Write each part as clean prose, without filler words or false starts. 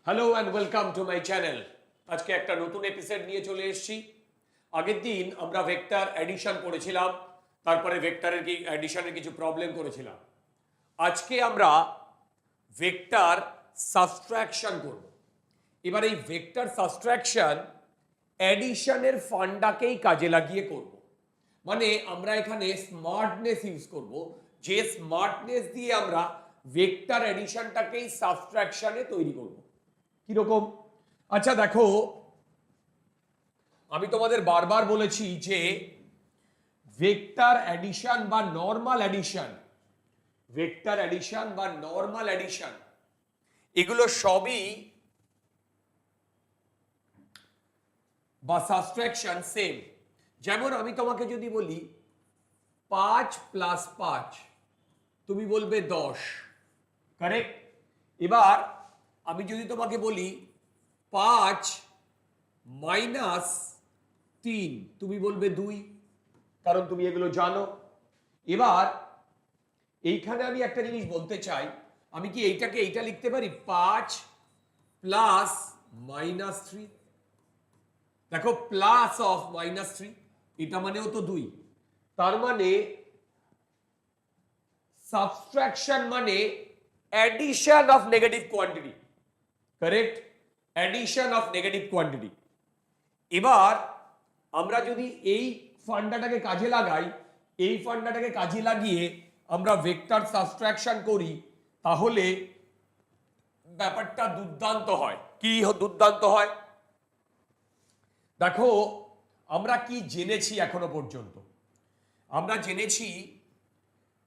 Hello and welcome to my channel. আজকে একটা নতুন এপিসোড নিয়ে চলে এসেছি। আগের দিন আমরা ভেক্টর অ্যাডিশন করেছিলাম, তারপরে ভেক্টরের অ্যাডিশনের কিছু প্রবলেম করেছিলাম। আজকে আমরা ভেক্টর সাবট্রাকশন করব। এবার এই ভেক্টর সাবট্রাকশন অ্যাডিশনের ফান্ডাকেই কাজে লাগিয়ে করব। মানে আমরা এখানে স্মার্টনেস ইউজ করব, যে স্মার্টনেস দিয়ে আমরা ভেক্টর অ্যাডিশনটাকেই সাবট্রাকশনে তৈরি করব। কিরকম? আচ্ছা দেখো, আমি তোমাদের বারবার বলেছি যে ভেক্টর অ্যাডিশন বা নরমাল অ্যাডিশন, ভেক্টর অ্যাডিশন বা নরমাল অ্যাডিশন এগুলো সবই বা সাবট্রাকশন সেম। যেমন আমি তোমাকে যদি বলি 5 + 5, তুমি বলবে 10, কারেক্ট? এবার আমি যদি তোমাকে বলি 5 - 3, তুমি বলবে 2, কারণ তুমি এগুলো জানো। এবার এইখানে আমি একটা জিনিস বলতে চাই, আমি কি এইটা লিখতে পারি 5 + -3? দেখো, প্লাস অফ -3, এটা মানেও তো 2। তার মানে সাবট্রাকশন মানে addition of negative quantity, correct? Addition of negative quantity. এবার আমরা যদি এই ফান্ডাটাকে কাজে লাগাই, এই ফান্ডাটাকে কাজে লাগিয়ে আমরা ভেক্টর সাবট্রাকশন করি, তাহলে ব্যাপারটা দুর্দান্ত হয়। কি দুর্দান্ত হয়? দেখো, আমরা কি জেনেছি এখনো পর্যন্ত? আমরা জেনেছি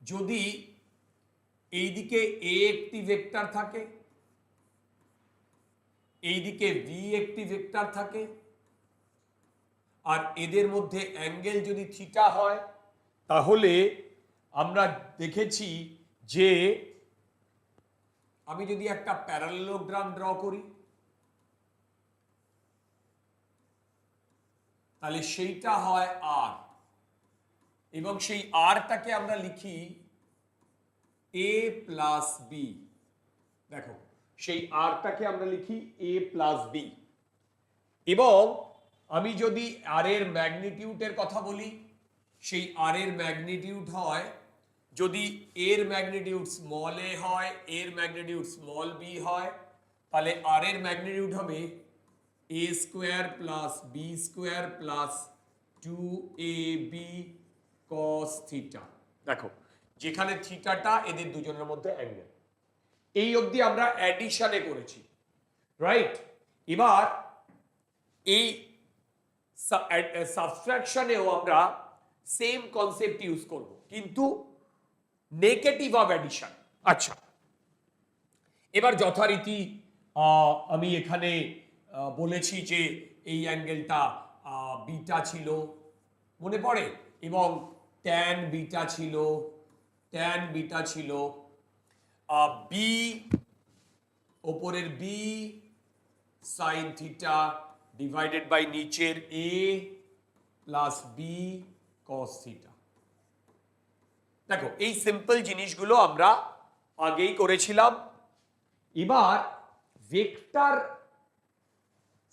যদি এইদিকে এ একটি ভেক্টর থাকে, এইদিকে বি একটি ভেক্টর থাকে, আর এদের মধ্যে অ্যাঙ্গেল যদি থিটা হয়, তাহলে আমরা দেখেছি যে আমি যদি একটা প্যারালেলোগ্রাম ড্র করি, তাহলে সেইটা হয় আর, এবং সেই আরটাকে আমরা লিখি a + b। দেখো, সেই আরটাকে আমরা লিখি a + b। এবং আমি যদি আর এর ম্যাগনিটিউডের কথা বলি, সেই আর এর ম্যাগনিটিউড হয়, যদি এর ম্যাগনিটিউড স্মল এ হয়, এর ম্যাগনিটিউড স্মল বি হয়, তাহলে আর এর ম্যাগনিটিউড হবে a² + b² + 2ab cos theta. দেখো, যেখানে থিটাটা এদের দুজনের মধ্যে অ্যাঙ্গেল। এই অবধি আমরা অ্যাডিশনে করেছি, রাইট? এবার এই সাবট্রাকশনেও আমরা সেম কনসেপ্ট ইউজ করব, কিন্তু নেগেটিভ অফ অ্যাডিশন। আচ্ছা, এবার যথারীতি আমি এখানে বলেছি যে এই অ্যাঙ্গেলটা বিটা ছিল, মনে পড়ে? এবং ট্যান বিটা ছিল, ট্যান বিটা ছিল বি, ওপরের B sine theta divided by নিচের A plus B cos theta. দেখো, এই সিম্পল জিনিসগুলো আমরা আগেই করেছিলাম। এবার ভেক্টর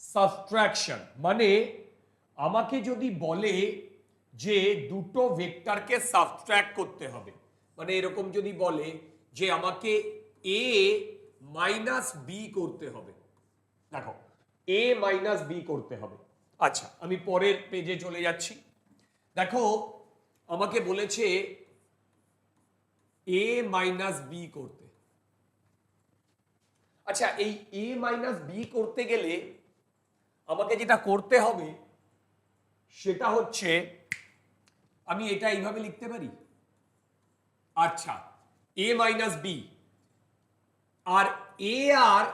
সাবট্রাকশন মানে আমাকে যদি বলে যে দুটো ভেক্টরকে সাবট্রাক্ট করতে হবে, মানে এরকম যদি বলে যে আমাকে a - b করতে হবে, দেখো a - b করতে হবে। আচ্ছা, আমি পরের পেজে চলে যাচ্ছি। দেখো, আমাকে বলেছে a - b করতে। আচ্ছা, এই a - b করতে গেলে আমাকে যেটা করতে হবে সেটা হচ্ছে, আমি এটা এইভাবে লিখতে পারি। আচ্ছা, a - b, আর a আর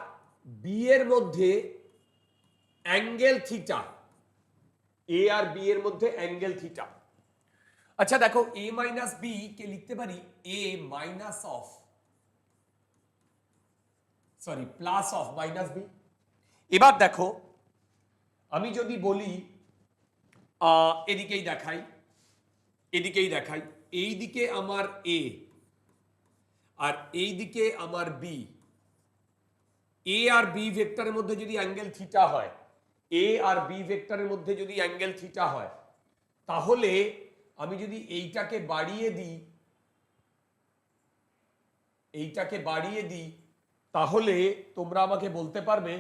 b এর মধ্যে অ্যাঙ্গেল থিটা, a আর b এর মধ্যে অ্যাঙ্গেল থিটা। আচ্ছা দেখো, a - b কে লিখতে পারি a minus of, sorry plus of -b। এবার দেখো, আমি যদি বলি এদিকেই দেখাই, এদিকেই দেখাই, এই দিকে আমার a আর এই দিকে আমার b, এ আর বি ভেক্টরের মধ্যে যদি অ্যাঙ্গেল থিটা হয়, এ আর বি ভেক্টরের মধ্যে যদি অ্যাঙ্গেল থিটা হয়, তাহলে আমি যদি এইটাকে বাড়িয়ে দিই, তাহলে তোমরা আমাকে বলতে পারবে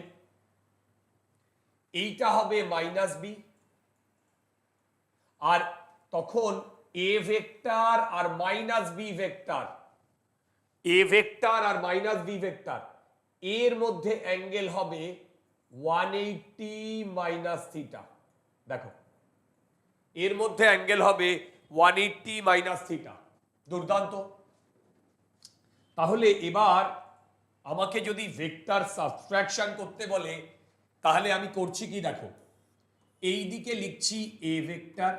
এইটা হবে মাইনাস বি, আর তখন এ ভেক্টর আর minus B vector, A vector আর মাইনাস বি ভেক্টর এর মধ্যে অ্যাঙ্গেল হবে 180 মাইনাস থিটা। দেখো এর মধ্যে অ্যাঙ্গেল হবে 180 মাইনাস থিটা। দুর্দান্ত। তাহলে এবার আমাকে যদি ভেক্টর সাবট্রাকশন করতে বলে, তাহলে আমি করছি কি, দেখো এই দিকে লিখছি এ ভেক্টর,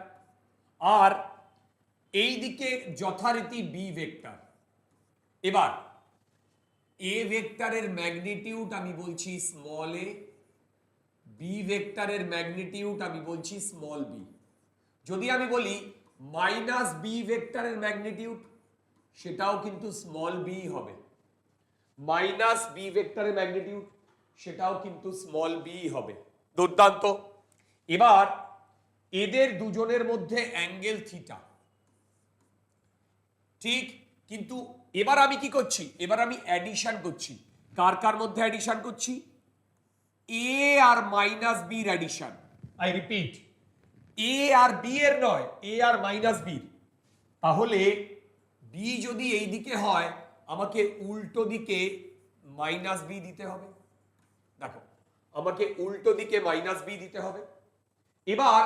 আর এই দিকে যথারীতি বি ভেক্টর। এবার এ ভেক্টরের ম্যাগনিটিউড আমি বলছি স্মল এ, বি ভেক্টরের ম্যাগনিটিউড আমি বলছি স্মল বি। যদি আমি বলি মাইনাস বি ভেক্টরের ম্যাগনিটিউড, সেটাও কিন্তু স্মল বি হবে। মাইনাস বি ভেক্টরের ম্যাগনিটিউড, সেটাও কিন্তু স্মল বি হবে। দুর্দান্ত। এবার এদের দুজনের মধ্যে অ্যাঙ্গেল থিটা, ঠিক, কিন্তু এবার আমি কি করছি, এবার আমি অ্যাডিশন করছি। কার কার মধ্যে অ্যাডিশন করছি? এ আর মাইনাস বির অ্যাডিশন। আই রিপিট, এ আর বি এর নয়, এ আর মাইনাস বির। তাহলে বি যদি এই দিকে হয়, আমাকে উল্টো দিকে মাইনাস বি দিতে হবে। দেখো আমাকে উল্টো দিকে মাইনাস বি দিতে হবে। এবার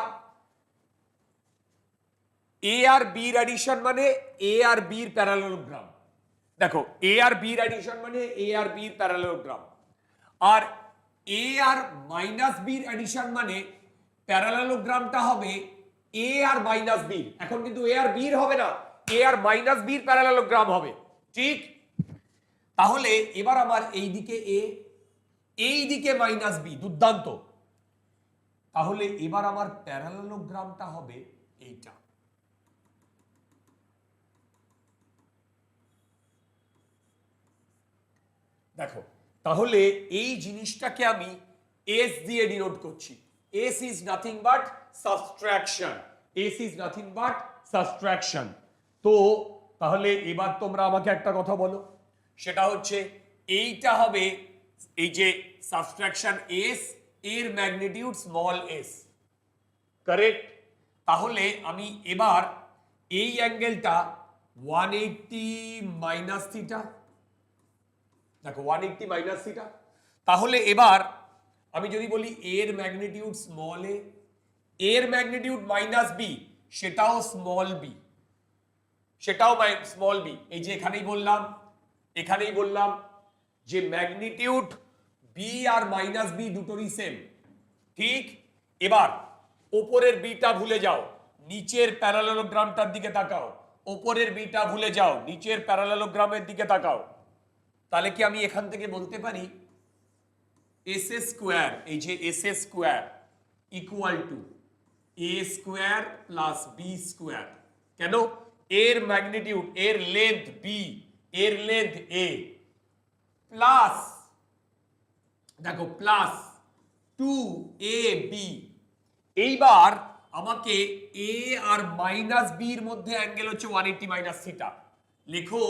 এ আর বির অ্যাডিশন মানে এ আর বির প্যারালেলোগ্রাম। দেখো এ আর বির অ্যাডিশন মানে এ আর বির প্যারালেলোগ্রাম, আর এ আর মাইনাস বির অ্যাডিশন মানে প্যারালেলোগ্রামটা হবে এ আর মাইনাস বির। এখন কিন্তু এ আর বির হবে না, এ আর মাইনাস বির প্যারালেলোগ্রাম হবে, ঠিক। তাহলে এবার আমার এই দিকে এ, এই দিকে মাইনাস বি। দুর্দান্ত। তাহলে এবার আমার প্যারালেলোগ্রামটা হবে এইটা। দেখো তাহলে এই জিনিসটাকে আমি এস দিয়ে ডিনোট করছি। S is nothing but subtraction, S is nothing but subtraction. তো তাহলে এবার তোমরা আমাকে একটা কথা বলো, সেটা হচ্ছে এইটা হবে এই যে সাবট্রাকশন এস, এর ম্যাগনিটিউড স্মল এস, কারেক্ট। তাহলে আমি এবার এই অ্যাঙ্গেলটা 180 মাইনাস থিটা, দেখো 180 মাইনাস থিটা। তাহলে এবার আমি যদি বলি এর ম্যাগনিটিউড স্মল এ, এর ম্যাগনিটিউড মাইনাস বি, সেটাও স্মল বি, সেটাও স্মল বি। এই যে এখানেই বললাম যে ম্যাগনিটিউড বি আর মাইনাস বি দুটোরই সেম, ঠিক। এবার ওপরের বিটা ভুলে যাও, নিচের প্যারালেলোগ্রামটার দিকে তাকাও। ওপরের বিটা ভুলে যাও, নিচের প্যারালেলোগ্রামের দিকে তাকাও। তাহলে কি আমি এখান থেকে বলতে পারি এস স্কোয়ার, এই যে S square equal to A square plus B square. কেন? এর ম্যাগনিটিউড, এর লেন্থ বি, এর লেন্থ এ, প্লাস দেখো প্লাস 2ab। এইবার আমাকে এ আর মাইনাস বির মধ্যে অ্যাঙ্গেল হচ্ছে 180 মাইনাস থিটা। লেখো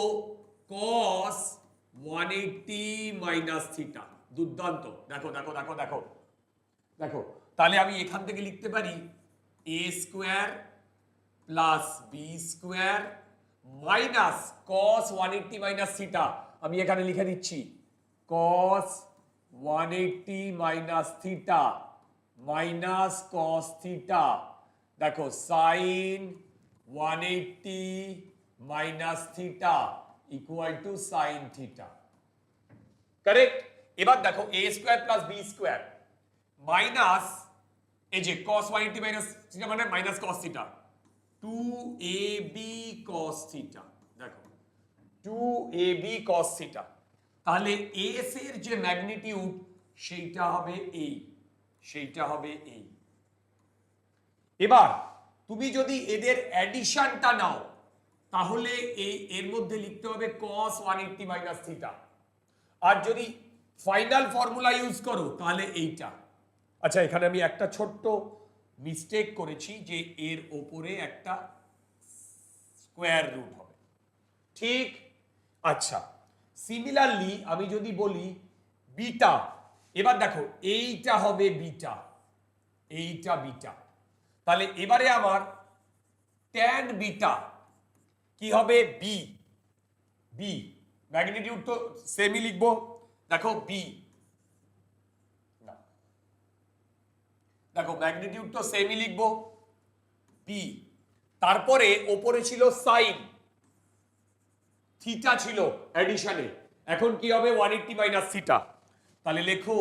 cos 180 মাইনাস থিটা। দুর্দান্ত। দেখো দেখো দেখো দেখো দেখো তাহলে আমি এখান থেকে লিখতে পারি A square plus B square minus cos 180 minus theta. আমি এখানে লিখে দিচ্ছি cos 180 minus theta minus cos theta. দেখো sin 180 minus theta equal to sin theta, correct. এবার দেখো A square plus B square minus এই যে cos 180 মাইনাস থিটা মানে minus cos theta, 2ab cos theta. দেখো 2ab cos থিটা। তাহলে S এর যে ম্যাগনিটিউড সেইটা হবে এই, সেইটা হবে এই। এবার তুমি যদি এদের অ্যাডিশনটা নাও, তাহলে এই এর মধ্যে লিখতে হবে cos 180 মাইনাস থিটা। আর যদি ফাইনাল ফর্মুলা ইউজ করো তাহলে এইটা। আচ্ছা, এখানে আমি একটা ছোট্ট মিস্টেক করেছি যে এর ওপরে একটা স্কোয়ার রুট হবে, ঠিক? আচ্ছা, সিমিলারলি আমি যদি বলি বিটা, এবার দেখো এইটা হবে বিটা, এইটা বিটা, তাহলে এবারে আমার ট্যান বিটা কি হবে? বি। বি ম্যাগনিটিউড তো সেমই লিখবো, দেখো বি, দেখো ম্যাগনিটিউড তো সেমই লিখবো বি। তারপরে ওপরে ছিল সাইন, থিটা ছিল অ্যাডিশনে, এখন কি হবে? 180 মাইনাস থিটা, তাহলে লেখো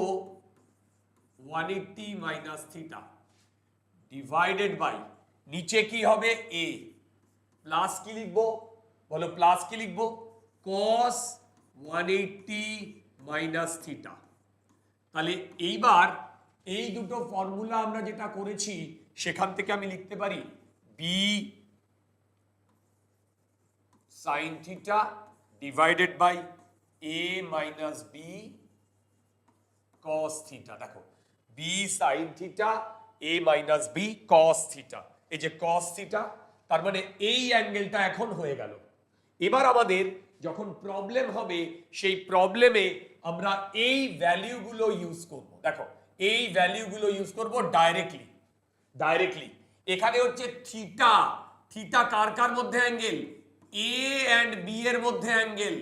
180 মাইনাস থিটা ডিভাইডেড বাই নিচে কি হবে? এ প্লাস কি লিখবো বলো? প্লাস কি লিখবো? cos 180 minus theta. তাহলে এইবার এই দুটো ফর্মুলা আমরা যেটা করেছি সেখান থেকে আমি লিখতে পারি B sine theta divided by A minus B cos theta. দেখো B sine theta A minus B cos theta, এই যে কস থিটা, তার মানে এই অ্যাঙ্গেলটা এখন হয়ে গেল। এবার আমাদের যখন প্রবলেম হবে সেই প্রবলেমে আমরা এই ভ্যালুগুলো ইউজ করব। দেখো এই ভ্যালুগুলো ইউজ করব ডাইরেক্টলি। ডাইরেক্টলি এখানে হচ্ছে থিটা, থিটা কার কার মধ্যে অ্যাঙ্গেল? এ অ্যান্ড বি এর মধ্যে অ্যাঙ্গেল।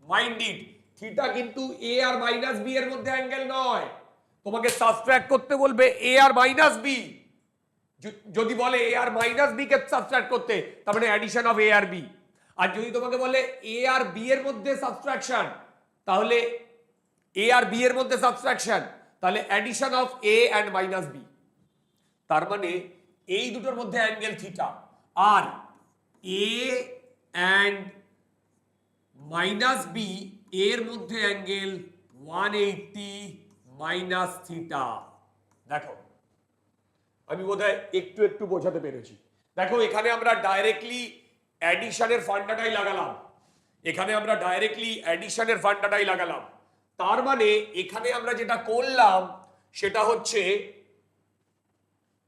মাইন্ড ইট, থিটা কিন্তু এ আর মাইনাস বি এর মধ্যে অ্যাঙ্গেল নয়, তোমাকে সাবট্রাক্ট করতে বলবে এ আর মাইনাস বি। যদি বলে এ আর মাইনাস বি কে সাবট্রাক্ট করতে, তার মানে অ্যাডিশন অফ এ আর বি। আর যদি তোমাকে বলে এ আর বি এর মধ্যে সাবট্রাকশন, তাহলে এ আর বি এর মধ্যে সাবট্রাকশন, তাহলে addition of A and minus B. তার মানে এই দুটোর মধ্যে অ্যাঙ্গেল থিটা, আর এ অ্যান্ড মাইনাস বি এর মধ্যে অ্যাঙ্গেল 180 মাইনাস থিটা। দেখো আমি বোধহয় একটু একটু বোঝাতে পেরেছি। দেখো এখানে আমরা ডাইরেক্টলি অ্যাডিশনের ফান্ডাটাই লাগালাম, এখানে আমরা ডাইরেক্টলি অ্যাডিশনের ফান্ডাটাই লাগালাম। তার মানে এখানে আমরা যেটা করলাম সেটা হচ্ছে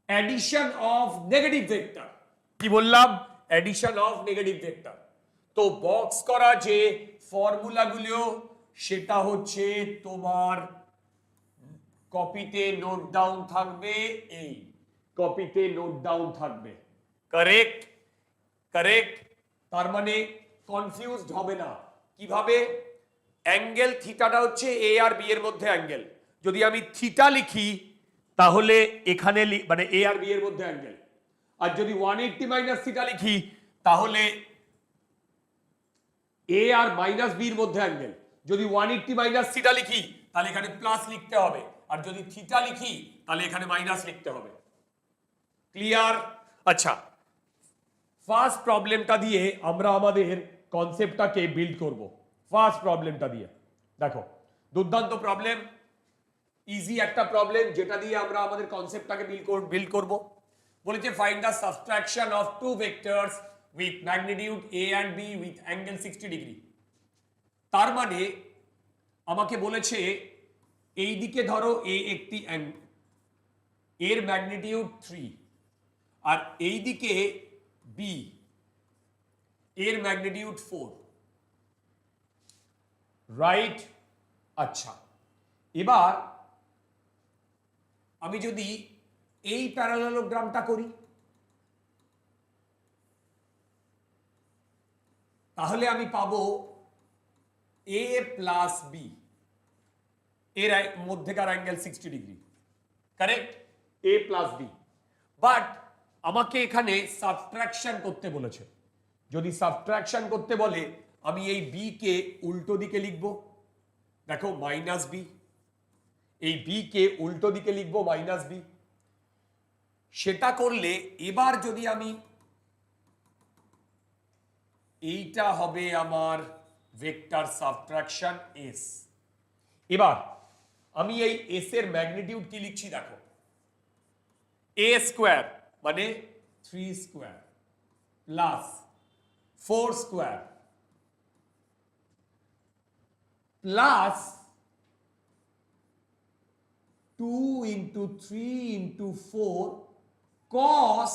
অ্যাডিশন অফ নেগেটিভ ভেক্টর। কি বললাম? Addition of negative vector. তো বক্স করা যে ফর্মুলাগুলো সেটা হচ্ছে তোমার কপিতে নোট ডাউন থাকবে, এই কপিতে নোট ডাউন থাকবে। কারেক্ট? কারেক্ট। তার মানে কনফিউজড হবে না। কিভাবে? অ্যাঙ্গেল থিটাটা হচ্ছে এ আর বি এর মধ্যে অ্যাঙ্গেল, যদি আমি থিটা লিখি তাহলে এখানে মানে এ আর বি এর মধ্যে অ্যাঙ্গেল, আর যদি 180 মাইনাস থিটা লিখি তাহলে এ আর মাইনাস বি এর মধ্যে অ্যাঙ্গেল। যদি 180 মাইনাস থিটা লিখি তাহলে এখানে প্লাস লিখতে হবে, আর যদি থিটা লিখি তাহলে এখানে মাইনাস লিখতে হবে। ক্লিয়ার? আচ্ছা, ফার্স্ট প্রবলেমটা দিয়ে আমরা আমাদের কনসেপ্টটাকে বিল্ড করব। ফার্স্ট প্রবলেমটা দিয়ে দেখো, দুর্দান্ত প্রবলেম, ইজি একটা প্রবলেম যেটা দিয়ে আমরা আমাদের কনসেপ্টটাকে বিল্ড করব। বলেছে find the subtraction of two vectors with magnitude A and B with angle 60 degree. তার মানে আমাকে বলেছে এই দিকে ধরো এ একটি এর ম্যাগনিটিউড 3, আর এই দিকে বি এর ম্যাগনিটিউড 4, রাইট? আচ্ছা, এবার আমি যদি এই প্যারালেলোগ্রামটা করি তাহলে আমি পাবো এ প্লাস বি এর মধ্যেকার angle 60 degree. Correct? A plus B. But আমাকে এখানে সাবট্রাকশন করতে বলেছে। যদি সাবট্রাকশন করতে বলে আমি এই বি কে উল্টো দিকে লিখব, দেখো মাইনাস বি, এই বি কে উল্টো দিকে লিখব মাইনাস বি। সেটা করলে এবার যদি আমি এইটা হবে আমার ভেক্টর সাবট্রাকশন এস। এবার আমি এই এস এর ম্যাগনিটিউড কি লিখছি দেখো, এ স্কোয়ার মানে 3 square plus 4 square plus 2 into 3 into 4 cos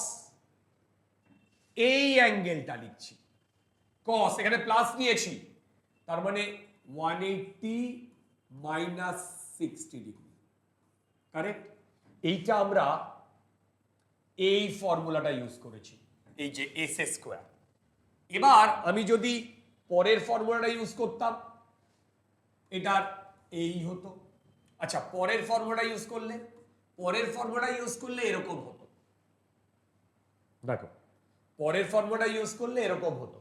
এই অ্যাঙ্গেলটা লিখছি, cos এখানে প্লাস নিয়েছি, তার মানে 180 মাইনাস 60 ডিগ্রি, কারেক্ট? এইটা আমরা এই ফর্মুলাটা ইউজ করেছি, এই যে এস স্কোয়ার। এবার আমি যদি পরের ফর্মুলাটা ইউজ করতাম, এটার এই হতো। আচ্ছা, পরের ফর্মুলাটা ইউজ করলে এরকম হতো। দেখো, পরের ফর্মুলাটা ইউজ করলে এরকম হতো,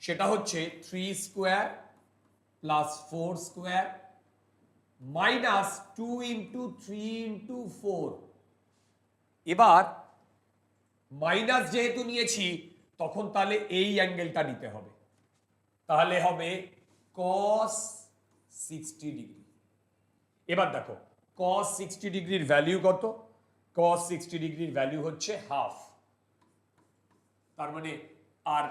সেটা হচ্ছে 3 square plus 4 square minus 2 into 3 into 4। এবার মাইনাস যেহেতু নিয়েছি, তখন তাহলে এই অ্যাঙ্গেলটা নিতে হবে, তাহলে হবে cos 60 ডিগ্রি। এবার দেখো cos 60 ডিগ্রির ভ্যালু কত? cos 60 ডিগ্রির ভ্যালু হচ্ছে হাফ, তার মানে আর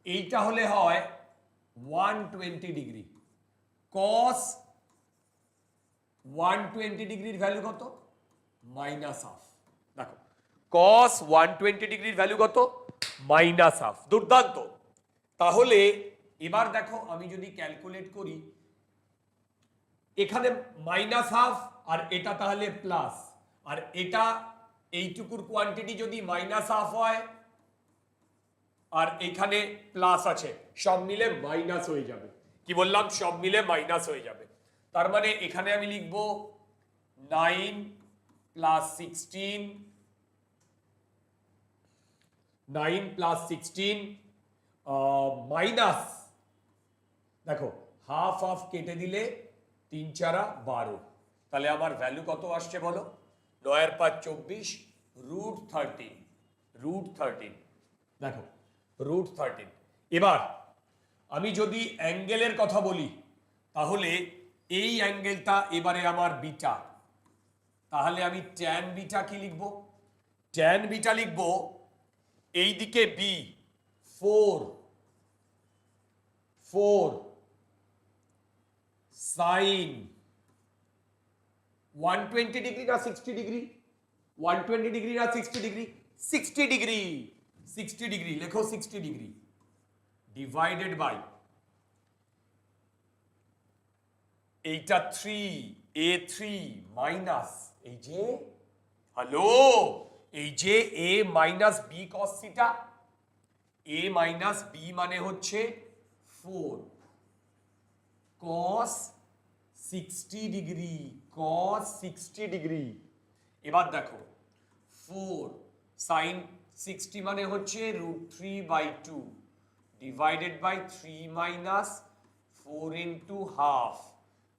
এইটা হলে হয় 120 ডিগ্রি। cos 120 ডিগ্রির ভ্যালু কত? Minus half. দেখো cos 120 ডিগ্রির ভ্যালু কত? Minus half. দুর্দান্ত। তাহলে এবার দেখো আমি যদি ক্যালকুলেট করি, এখানে মাইনাস হাফ আর এটা তাহলে প্লাস, আর এটা এইটুকুর কোয়ান্টিটি যদি মাইনাস হাফ হয় আর এখানে প্লাস আছে, সব মিলে মাইনাস হয়ে যাবে। কি বললাম? সব মিলে মাইনাস হয়ে যাবে। তার মানে এখানে আমি লিখব 9 প্লাস 16, 9 প্লাস 16 মাইনাস, দেখো হাফ হাফ কেটে দিলে 3 4 12, তাহলে আমার ভ্যালু কত আসছে বলো? 9 আর 5 24, √13। দেখো √13। এবার আমি যদি অ্যাঙ্গেলের কথা বলি, তাহলে এই অ্যাঙ্গেলটা এবারে আমার বিটা, তাহলে আমি ট্যান বিটা কি লিখব? ট্যান বিটা লিখব এই দিকে বি 4 সাইন 120 ডিগ্রি না 60 ডিগ্রি? 120 ডিগ্রি না 60 ডিগ্রি? 60 ডিগ্রি। 60 ডিগ্রি লেখো, 60 ডিগ্রি ডিভাইডেড বাই এইটা 3a3 মাইনাস এই যে, হ্যালো, এই যে a minus B cos theta, a minus B মানে হচ্ছে 4 cos 60 ডিগ্রি, cos 60 ডিগ্রি। এবার দেখো 4 sin 60 মানে হচ্ছে √3/2 divided by 3 minus 4 into half,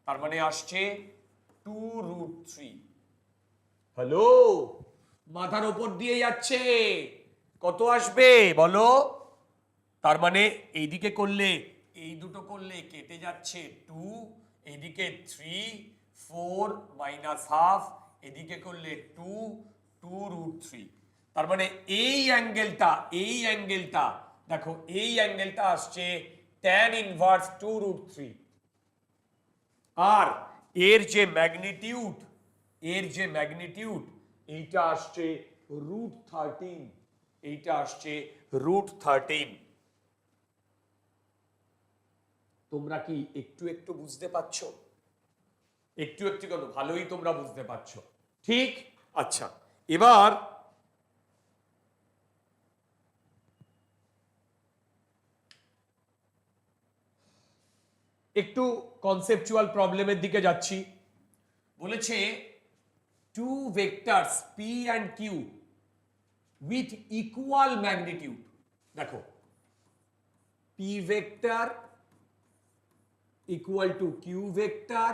তার মানে আসছে 2√3। হ্যালো, মাথার উপর দিয়ে যাচ্ছে, কত আসবে বলো? তার মানে এইদিকে করলে, এই দুটো করলে কেটে যাচ্ছে 2, এইদিকে 3, 4 মাইনাস হাফ, এদিকে করলে 2√3। তার মানে এই অ্যাঙ্গেলটা দেখো, এই অ্যাঙ্গেলটা আসছে tan ইনভার্স 2√3, আর এর যে ম্যাগনিটিউড এইটা আসছে √13, এইটা আসছে √13। তোমরা কি একটু বুঝতে পারছো? একটু কেন, ভালোই তোমরা বুঝতে পারছো, ঠিক? আচ্ছা, এবার একটু কনসেপচুয়াল প্রবলেমের দিকে যাচ্ছি। বলেছে two vectors P and Q with equal magnitude. দেখো P vector equal to Q vector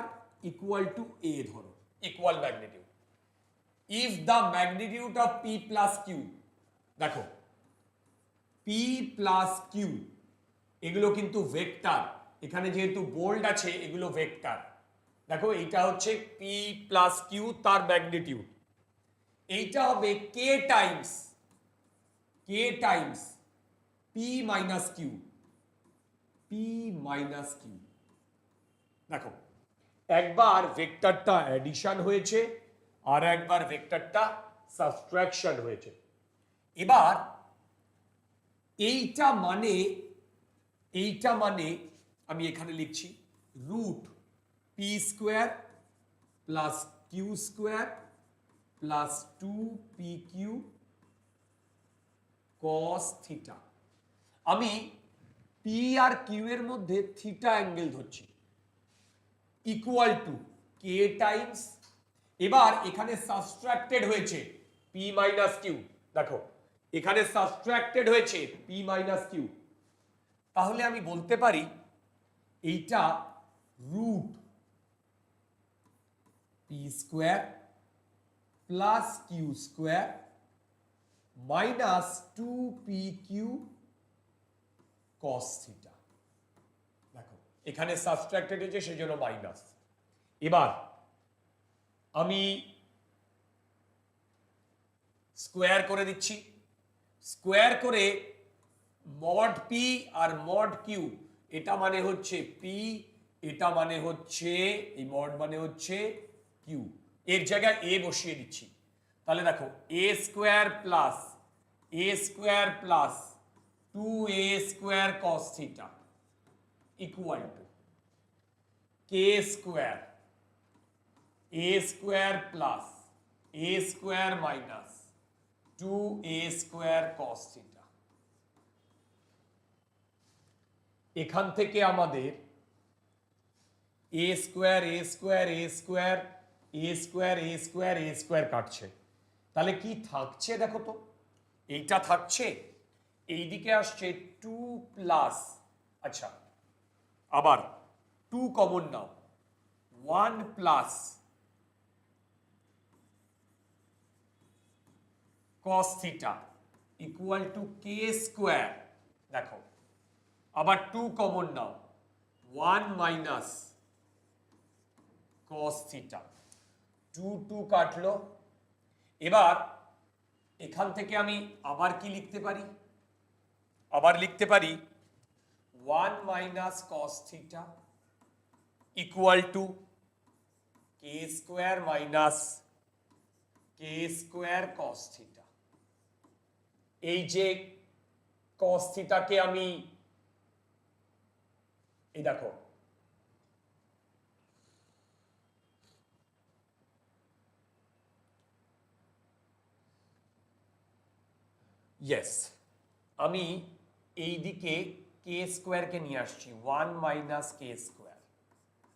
equal to A, ধরো equal magnitude. If the magnitude of P plus Q, দেখো পি প্লাস কিউ এগুলো কিন্তু ভেক্টর, এখানে যেহেতু বোল্ড আছে এগুলো vector. দেখো এইটা হচ্ছে পি প্লাস কিউ, তার ম্যাগনিটিউড। এইটা হবে কে টাইমস পি মাইনাস কিউ। দেখো একবার ভেক্টরটা অ্যাডিশন হয়েছে আর একবার ভেক্টরটা সাবট্রাকশন হয়েছে। এবার এইটা মানে আমি এখানে লিখছি root P square plus Q square plus 2pq cos theta. আমি পি আর কিউ এর মধ্যে থিটা অ্যাঙ্গেল ধরছি, ইকুয়াল টু কে টাইমস, এবার এখানে সাবট্রাক্টেড হয়েছে পি মাইনাস কিউ। দেখো এখানে সাবট্রাক্টেড হয়েছে পি মাইনাস কিউ, তাহলে আমি বলতে পারি এইটা root P square plus Q square minus 2pq cos theta. দেখো এখানে সাবট্রাক্টেড হয়েছে সেজন্য মাইনাস। এবার আমি স্কোয়ার করে দিচ্ছি, স্কোয়ার করে mod P R mod Q, এটা মানে হচ্ছে পি, এটা মানে হচ্ছে এই মড মানে হচ্ছে কিউ, এর জায়গায় এ বসিয়ে দিচ্ছি। তাহলে দেখো A square plus 2a square cos theta equal to K square plus a square minus 2a square cos theta. এখান থেকে আমাদের a স্কোয়ার কাটছে, তাহলে কি থাকছে দেখো তো, এইটা থাকছে, এইদিকে আসছে 2 প্লাস, আচ্ছা আবার 2 common now, 1 plus cos theta equal to K square. দেখো আবার 2 কমন নাও, 1 মাইনাস cos থিটা, 2 কাটলো। এবার এখান থেকে আমি আবার কি লিখতে পারি, আবার লিখতে পারি 1 minus cos theta equal to K square minus K square cos theta. এই যে cos থিটাকে আমি এই দেখো ইয়েস, আমি এই দিকে কে স্কোয়ারকে নিয়ে আসছি 1 মাইনাস কে স্কোয়ার,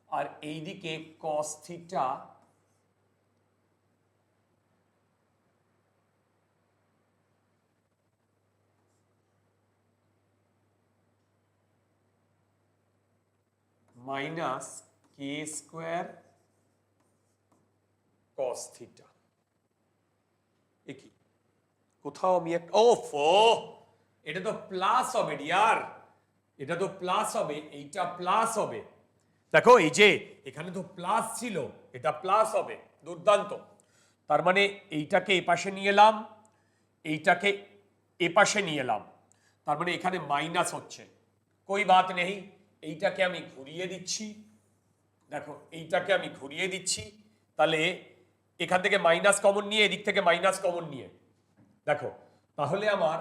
আর এই দিকে cos থিটা মাইনাস কে স্কোয়ার cos থিটা। একই কোথাও আমি একটা এটা তো প্লাস হবে ডিয়ার, এটা তো প্লাস হবে, এইটা প্লাস হবে। দেখো এই যে এখানে তো প্লাস ছিল, এটা প্লাস হবে, দুর্দান্ত। তার মানে এইটাকে এপাশে নিয়ে এলাম, এইটাকে এপাশে নিয়ে এলাম, তার মানে এখানে মাইনাস হচ্ছে, কোই বাত নেই। এইটাকে আমি ঘুরিয়ে দিচ্ছি, দেখো এইটাকে আমি ঘুরিয়ে দিচ্ছি, তাহলে এখান থেকে মাইনাস কমন নিয়ে এদিক থেকে মাইনাস কমন নিয়ে দেখো, তাহলে আমার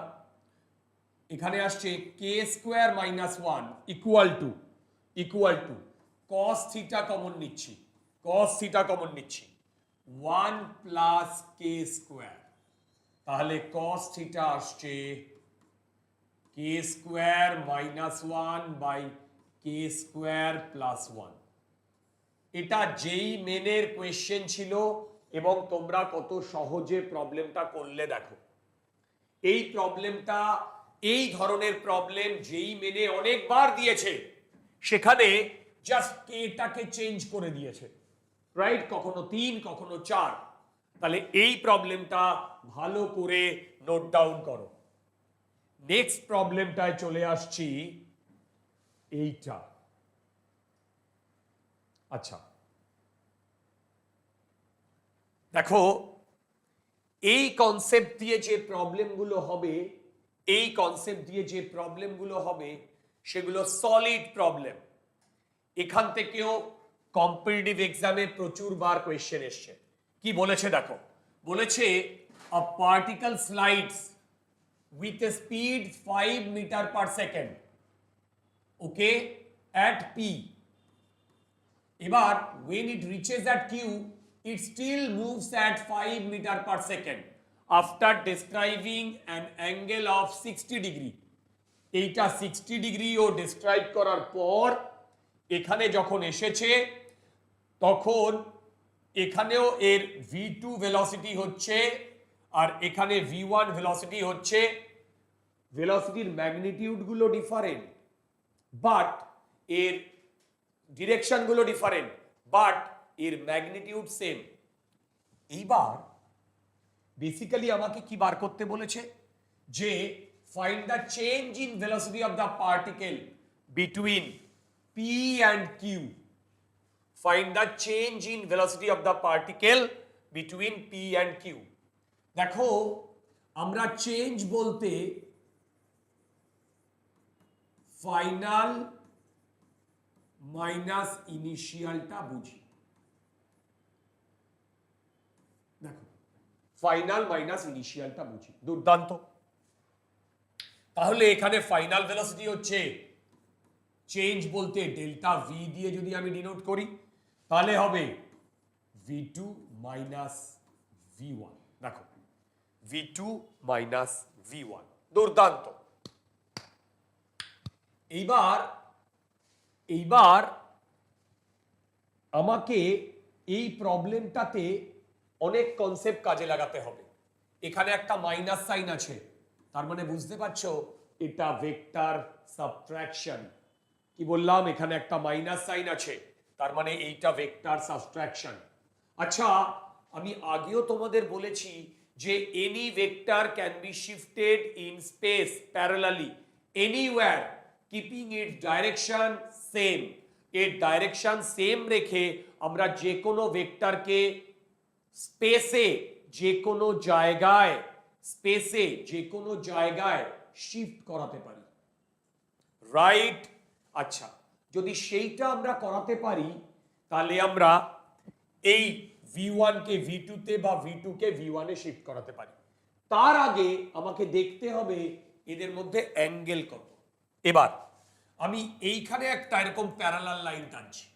এখানে আসছে K square minus 1 equal to cos theta common নিচ্ছি, 1 প্লাস কে স্কোয়ার, তাহলে cos থিটা আসছে K square minus 1 by K square plus 1। এটা যেই মেনের কোয়েশ্চেন ছিল এবং তোমরা কত সহজে প্রবলেমটা করলে দেখো। এই প্রবলেমটা, এই ধরনের প্রবলেম যেই মেনে অনেকবার দিয়েছে, সেখানে জাস্ট কেটাকে চেঞ্জ করে দিয়েছে, রাইট? কখনো 3 কখনো 4। তাহলে এই প্রবলেমটা ভালো করে নোট ডাউন করো। নেক্সট প্রবলেমটায় চলে আসছি, এইটা। আচ্ছা দেখো, এই কনসেপ্ট দিয়ে যে প্রবলেমগুলো হবে, সেগুলো সলিড প্রবলেম। এখান থেকেও কম্পিটিটিভ এক্সামে প্রচুর বার কোয়েশ্চেন এসছে। কি বলেছে দেখো, বলেছে a particle slides with a speed 5 meter per second, okay, at p. এবার when it reaches at q, it still moves at 5 meter per second after describing an angle of 60 degree. এইটা 60 degree ও describe করার পর এখানে যখন এসেছে তখন এখানেও এর v2 ভেলোসিটি হচ্ছে আর এখানে v1 ভেলোসিটি হচ্ছে। ভেলোসিটির ম্যাগনিটিউড গুলো ডিফারেন্ট বাট এর ডিরেকশন গুলো ডিফারেন্ট বাট এর ম্যাগনিটিউড সেম। এইবার বেসিক্যালি আমাকে কি বার করতে বলেছে যে find the change in velocity of the particle between p and q. Find the change in velocity of the particle between p and q. দেখো আমরা চেঞ্জ বলতে ফাইনাল মাইনাস ইনিশিয়ালটা বুঝি। দেখো ফাইনাল মাইনাস ইনিশিয়ালটা বুঝি, দুর্দান্ত। তাহলে এখানে ফাইনাল ভেলোসিটি হচ্ছে চেঞ্জ বলতে ডেল্টা ভি দিয়ে যদি আমি ডিনোট করি তাহলে হবে v2 মাইনাস v1। দেখো v2 মাইনাস v1, দুর্দান্ত। এইবার আমাকে এই প্রবলেমটাতে অনেক কনসেপ্ট কাজে লাগাতে হবে। এখানে একটা মাইনাস সাইন আছে, তার মানে বুঝতে পারছো এটা ভেক্টর সাবট্রাকশন। কি বললাম, এখানে একটা মাইনাস সাইন আছে, তার মানে এইটা ভেক্টর সাবট্রাকশন। আচ্ছা, আমি আগেও তোমাদের বলেছি যে any vector can be shifted in space parallelly anywhere keeping it's direction same. এর ডাইরেকশন সেম রেখে আমরা যে কোনো ভেক্টরকে স্পেসে যে কোনো জায়গায় শিফট করাতে পারি, রাইট? আচ্ছা, যদি সেইটা আমরা করাতে পারি তাহলে আমরা এই v1 কে v2 তে বা v2 কে v1 এ শিফট করাতে পারি। তার আগে আমাকে দেখতে হবে এদের মধ্যে অ্যাঙ্গেল কত। এবার আমি এইখানে একটা এরকম প্যারালাল লাইন টানছি।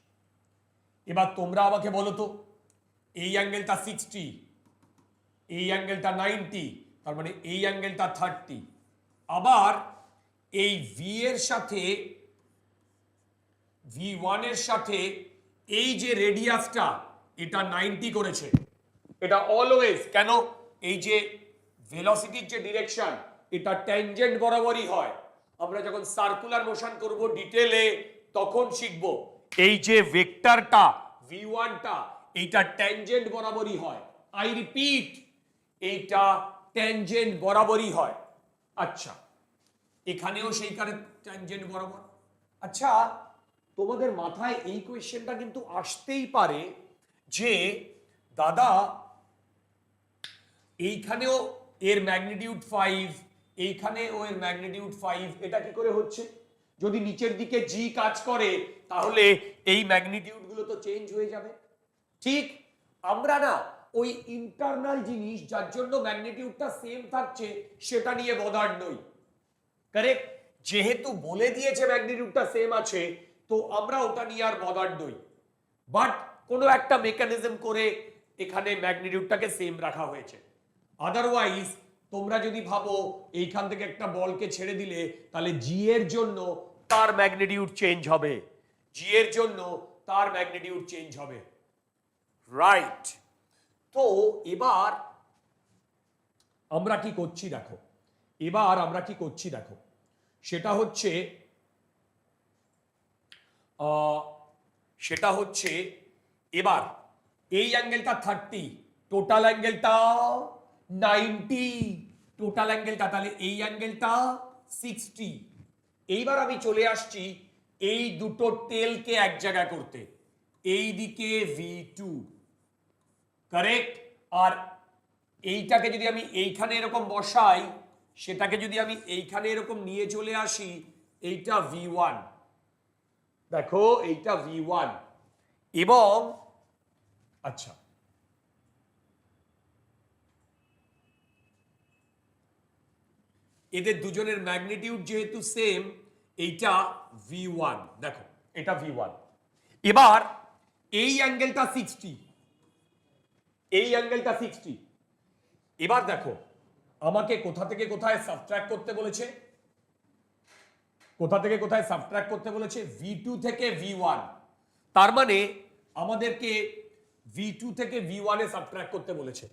এবার তোমরা আমাকে বলো তো, এই অ্যাঙ্গেলটা 60, এই অ্যাঙ্গেলটা 90, তার মানে এই অ্যাঙ্গেলটা 30। আবার এই ভি এর সাথে v1 এর সাথে এই যে রেডিয়াসটা এটা 90 করেছে। এটা অলওয়েজ কেন, এই যে ভেলোসিটির যে ডিরেকশন এটা ট্যানজেন্ট বরাবরই হয়। আমরা যখন সার্কুলার মোশন করব ডিটেলে তখন শিখব এই যে ভেক্টরটা v1টা এইটা ট্যানজেন্ট বরাবরই হয়। আই রিপিট, এইটা ট্যানজেন্ট বরাবরই হয়। আচ্ছা, এখানেও সেই কারণে ট্যানজেন্ট বরাবর। আচ্ছা, তোমাদের মাথায় এই কোয়েশ্চেনটা কিন্তু আসতেই পারে যে দাদা এইখানেও এর ম্যাগনিটিউড 5, এইখানেও এর ম্যাগনিটিউড 5, এটা কি করে হচ্ছে? যদি নিচের দিকে জি কাজ করে তাহলে এই ম্যাগনিটিউড গুলো তো চেঞ্জ হয়ে যাবে। ঠিক, আমরা না ওই ইন্টারনাল জিনিস যার জন্য ম্যাগনিটিউডটা সেম থাকছে সেটা নিয়ে বদার্ড নই, কারেক্ট? যেহেতু বলে দিয়েছে ম্যাগনিটিউডটা সেম আছে তো আমরা ওটা নিয়ে আর বদার্ড নই, বাট কোনো একটা মেকানিজম করে এখানে ম্যাগনিটিউডটাকে সেম রাখা হয়েছে। আদারওয়াইজ তোমরা যদি ভাবো এইখান থেকে একটা বলকে ছেড়ে দিলে তাহলে জি এর জন্য তার ম্যাগনিটিউড চেঞ্জ হবে, জি এর জন্য তার ম্যাগনিটিউড চেঞ্জ হবে, রাইট? তো এবার আমরা কি করছি দেখো, সেটা হচ্ছে এবার এই অ্যাঙ্গেলটা 30, টোটাল অ্যাঙ্গেলটা 90, টোটাল অ্যাঙ্গেলটা, তাহলে এই অ্যাঙ্গেলটা 60। এইবার আমি চলে আসছি এই দুটো টেলকে এক জায়গায় করতে, এই দিকে v2, কারেক্ট? আর এইটাকে যদি আমি এইখানে এরকম বসাই, সেটাকে যদি আমি এইখানে এরকম নিয়ে চলে আসি, এইটা v1, দেখো এইটা v1, এবং আচ্ছা এদের দুজনের ম্যাগনিটিউড যেহেতু সেম, এইটা V1, দেখো এটা V1। এবার এই অ্যাঙ্গেলটা 60, এই অ্যাঙ্গেলটা 60। এবার দেখো আমাকে কোথা থেকে কোথায় সাবট্রাক্ট করতে বলেছে, কোথা থেকে কোথায় সাবট্রাক্ট করতে বলেছে, V2 থেকে V1। তার মানে আমাদেরকে V2 থেকে V1 এ সাবট্রাক্ট করতে বলেছে।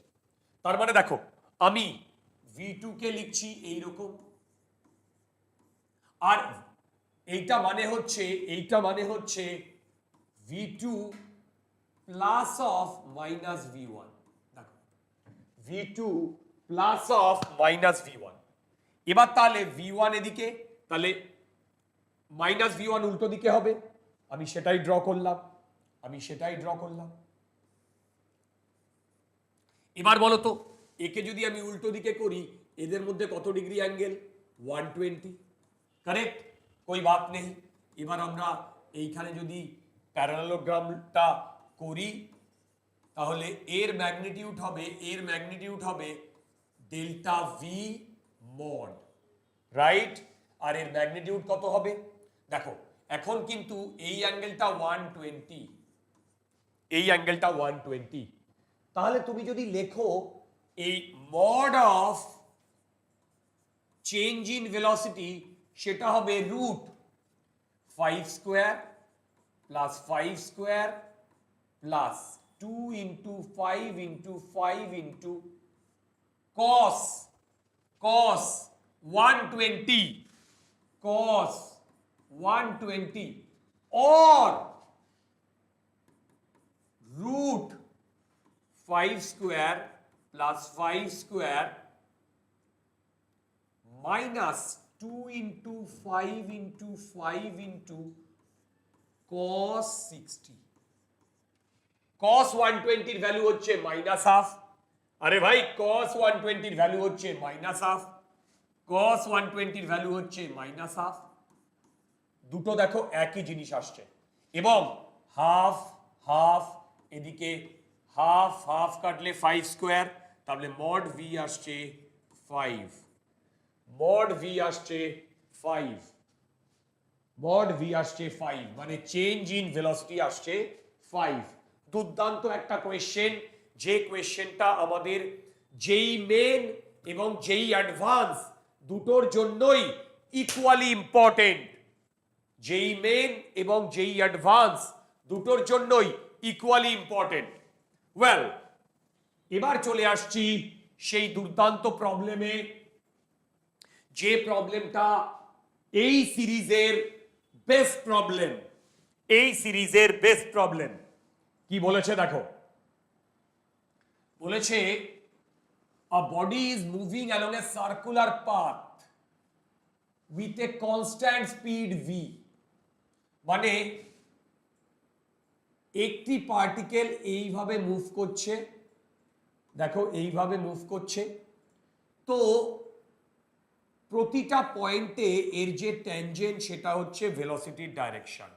তার মানে দেখো আমি V2 কে লিখছি এইরকম, আর এইটা মানে হচ্ছে V2 plus of minus V1। দেখো V2 plus of minus V1। এবার তাহলে V1 এদিকে, তাহলে মাইনাস V1 উল্টো দিকে হবে, আমি সেটাই ড্র করলাম। এবার বলো তো একে যদি আমি উল্টো দিকে করি, এদের মধ্যে কত ডিগ্রি অ্যাঙ্গেল? 120। কারেক্ট, কোই বাত নেই। এবার আমরা এইখানে যদি প্যারালেলোগ্রামটা করি, তাহলে এর ম্যাগনিটিউড হবে ডেল্টা ভি মড, রাইট? আর এর ম্যাগনিটিউড কত হবে? দেখো এখন কিন্তু এই অ্যাঙ্গেলটা 120, এই অ্যাঙ্গেলটা 120। তাহলে তুমি যদি লেখো এই mod of change in velocity, সেটা হবে root 5 square plus 5 square plus 2 into 5 into 5 into cos 120, cos 120 or root 5 square plus 5 square minus 2 into 5 into 5 into cos 60। cos 120 এর ভ্যালু হচ্ছে মাইনাস হাফ। আরে ভাই cos 120 এর ভ্যালু হচ্ছে minus half, cos 120 এর value হচ্ছে মাইনাস হাফ। দুটো দেখো একই জিনিস আসছে, এবং হাফ হাফ, এদিকে হাফ হাফ কাটলে 5 স্কোয়ার, তাহলে মড ভি আসছে 5, মড ভি আসছে 5, মড ভি আসছে 5, মানে চেঞ্জ ইন ভেলোসিটি আসছে 5। দুর্দান্ত একটা কোয়েশ্চেন, যে কোয়েশ্চেনটা আমাদের যেই মেন এবং যেই অ্যাডভান্স দুটোর জন্যই ইকুয়ালি ইম্পর্টেন্ট, যেই মেন এবং যেই অ্যাডভান্স দুটোর জন্যই ইকুয়ালি ইম্পর্টেন্ট। ওয়েল, এবার চলে আসছি সেই দুর্দান্ত প্রবলেমে, যে প্রবলেমটা এই সিরিজের বেস্ট প্রবলেম, এই সিরিজের বেস্ট প্রবলেম। কি বলেছে দেখো, বলেছে a body is moving along a circular path with a constant speed v, মানে একটি পার্টিকেল এইভাবে মুভ করছে, দেখো এইভাবে মুভ করছে, তো প্রতিটা পয়েন্টে এর যে ট্যানজেন্ট সেটা হচ্ছে ভেলোসিটির ডাইরেকশন,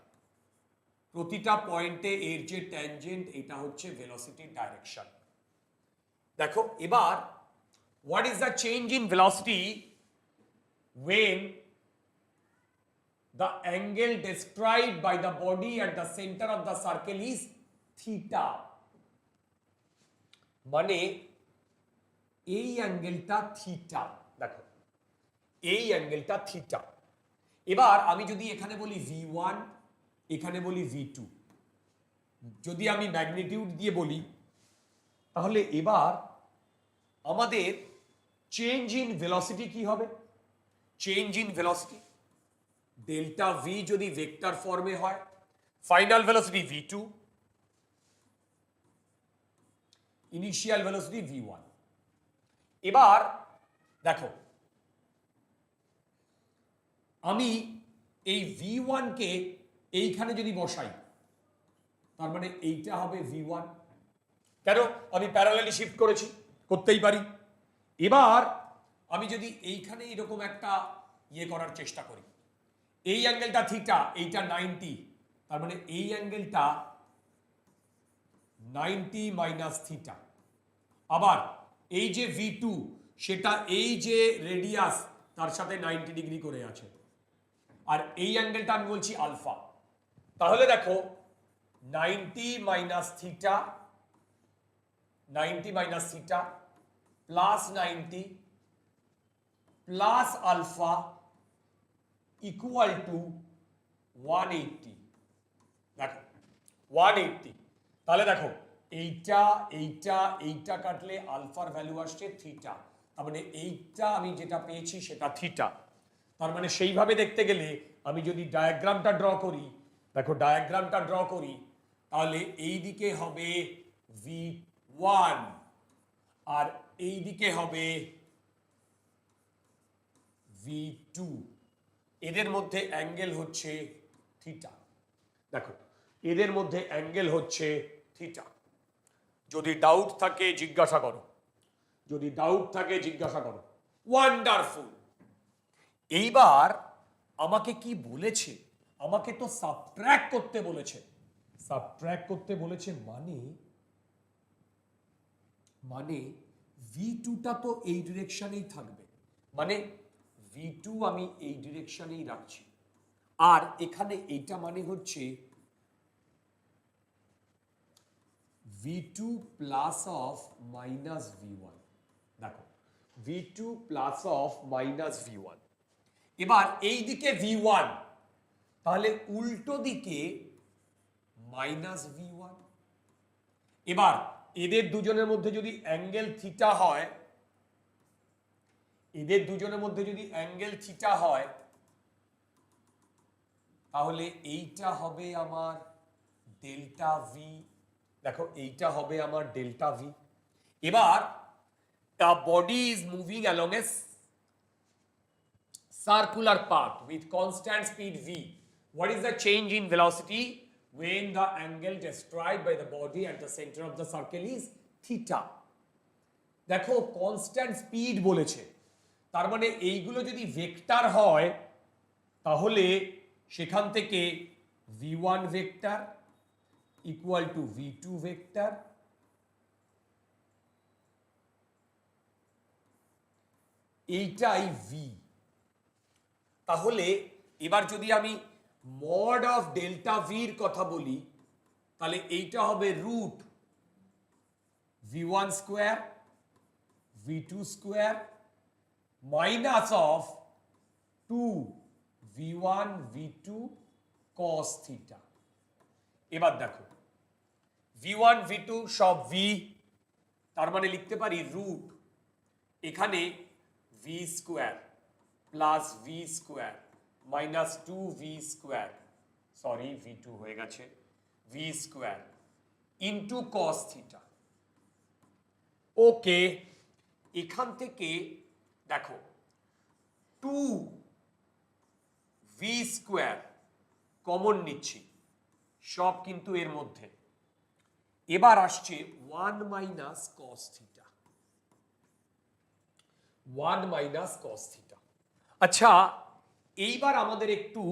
প্রতিটা পয়েন্টে এর যে ট্যানজেন্ট এটা হচ্ছে ভেলোসিটির ডাইরেকশন। দেখো এবার what is the change in velocity when the angle described by the body at the center of the circle is theta, মানে এই অ্যাঙ্গেলটা থিটা, দেখো এই অ্যাঙ্গেলটা থিটা। এবার আমি যদি এখানে বলি v1, এখানে বলি v2, যদি আমি ম্যাগনিটিউড দিয়ে বলি, তাহলে এবার আমাদের চেঞ্জ ইন ভেলোসিটি কি হবে? Change in velocity delta V যদি ভেক্টর ফর্মে হয়, final velocity v2, initial velocity v1। এবার দেখো আমি এই v1 কে এইখানে যদি বসাই, তার মানে এইটা হবে v1, কেন? আমি প্যারালালি শিফট করেছি, করতেই পারি। এবার আমি যদি এইখানে এরকম একটা ইয়ে করার চেষ্টা করি, এই অ্যাঙ্গেলটা থিটা, এইটা 90, তার মানে এই অ্যাঙ্গেলটা 90 মাইনাস থিটা। আবার এই যে V2 সেটা এই যে রেডিয়াস তার সাথে 90 ডিগ্রি করে আছে, আর এই অ্যাঙ্গেলটা আমি বলছি আলফা। তাহলে দেখো 90 minus theta, 90 minus theta plus 90 plus alpha equal to 180। দেখো 180। তাহলে দেখো এইটা এইটা এইটা কাটলে আলফার ভ্যালু আসছে থিটা, তার মানে এইটা আমি যেটা পেয়েছি সেটা থিটা। তার মানে সেইভাবে দেখতে গেলে আমি যদি ডায়াগ্রামটা ড্র করি, দেখো ডায়াগ্রামটা ড্র করি, তাহলে এই দিকে হবে V1 আর এই দিকে হবে V2। এদের মধ্যে অ্যাঙ্গেল হচ্ছে থিটা। দেখো এদের মধ্যে অ্যাঙ্গেল হচ্ছে থিটা। যদি ডাউট থাকে জিজ্ঞাসা করো, যদি ডাউট থাকে জিজ্ঞাসা করো। ওয়ান্ডারফুল। এইবার আমাকে কি বলেছে? আমাকে তো সাবট্র্যাক্ট করতে বলেছে। সাবট্র্যাক্ট করতে বলেছে মানে V2টা তো এই ডিরেকশনেই থাকবে, মানে V2 আমি এই ডিরেকশনেই রাখছি, আর এখানে এইটা মানে হচ্ছে V2 plus of minus V1। দেখো V2 plus of minus V1। এবার এই দিকে V1, তাহলে উল্টো দিকে মাইনাস V1। এবার এদের দুজনের মধ্যে যদি অ্যাঙ্গেল থিটা হয়, এদের দুজনের মধ্যে যদি অ্যাঙ্গেল থিটা হয়, তাহলে এইটা হবে আমার ডেল্টা ভি। দেখো এইটা হবে আমার ডেল্টা ভি। এবার the body is moving along a circular path with constant speed v. What is the change in velocity when the angle described by the body at the center of the circle is theta? দেখো constant speed বলেছে, তার মানে এইগুলো যদি vector হয় তাহলে সেখান থেকে v1 vector equal two v2 vector, এইটাই v। তাহলে এবার যদি আমি মড অফ ডেল্টা ভির কথা বলি, তাহলে এইটা হবে root v1 square v2 square minus of 2 v1 v2 cos theta. এবার দেখো v1 v2 সব v, তার মানে লিখতে পারি রুট এখানে v square plus v square minus 2v square, sorry v2 হয়ে গেছে, v square into cos theta. Okay, এখান থেকে দেখো 2v স্কোয়ার কমন নিচ্ছি, সব কিন্তু এর মধ্যে। এবার আসছে 1 minus cos theta, 1 minus cos theta. আচ্ছা, এইবার আমাদের একটু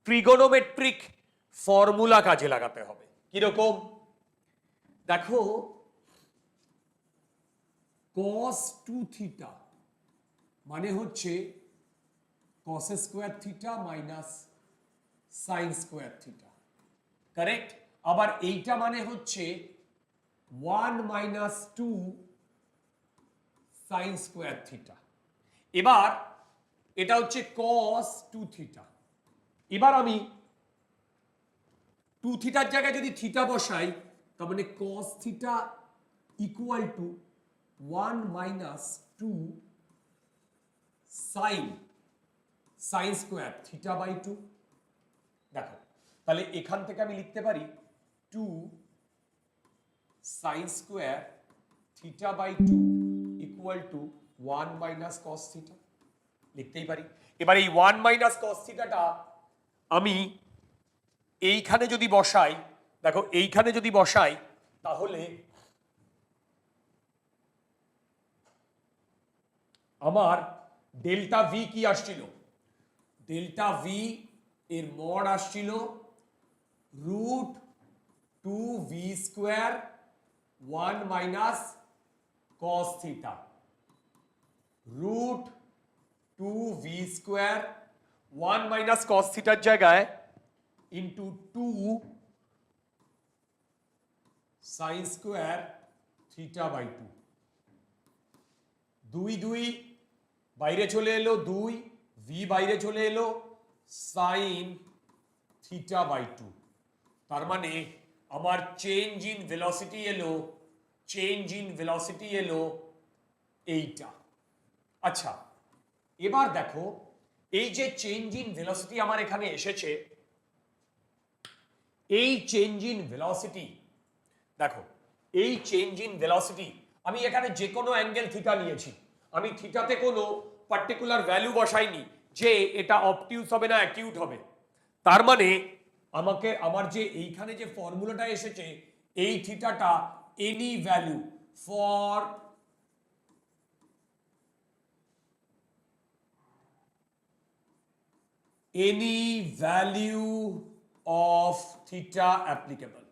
ট্রিগোনোমেট্রিক ফর্মুলা কাজে লাগাতে হবে। কিরকম? দেখো cos 2 থিটা মানে হচ্ছে cos square theta minus sine square theta, correct? আবার এইটা মানে হচ্ছে 1 মাইনাস 2 সাইন স্কোয়ার থিটা। এবার এটা হচ্ছে cos 2 থিটা। এবার আমি 2 থিটার জায়গায় যদি থিটা বসাই, তার মানে cos theta equal to 1 minus 2 sine square theta by 2। দেখো তাহলে এখান থেকে আমি লিখতে পারি 2 sine square theta by 2 equal to 1 minus cos theta, লিখতেই পারি। এবার এই 1 মাইনাস cos থিটাটা আমি এইখানে যদি বসাই, দেখো এইখানে যদি বসাই, তাহলে আমার ডেল্টা ভি কি আসছিল? ডেল্টা ভি এর মড আসছিল root 2v square 1 minus cos theta root 2v square 1 minus cos থিটার জায়গায় into 2 sine square theta by 2 দুই দুই বাইরে চলে এলো 2 v বাইরে চলে এলো সাইন থিটা বাই 2 তার মানে আমার চেঞ্জ ইন ভেলোসিটি এলো এইটা। আচ্ছা এবার দেখো এই যে চেঞ্জ ইন ভেলোসিটি আমার এখানে এসেছে, এই চেঞ্জ ইন ভেলোসিটি দেখো, এই চেঞ্জ ইন ভেলোসিটি আমি এখানে যে কোনো অ্যাঙ্গেল থিটা নিয়েছি, আমি থিটাতে কোনো পার্টিকুলার ভ্যালু বসাইনি যে এটা অবটিউস হবে না অ্যাকিউট হবে। তার মানে আমাকে আমার যে এইখানে যে ফর্মুলাটা এসেছে এই থিটাটা any value for any value of theta applicable,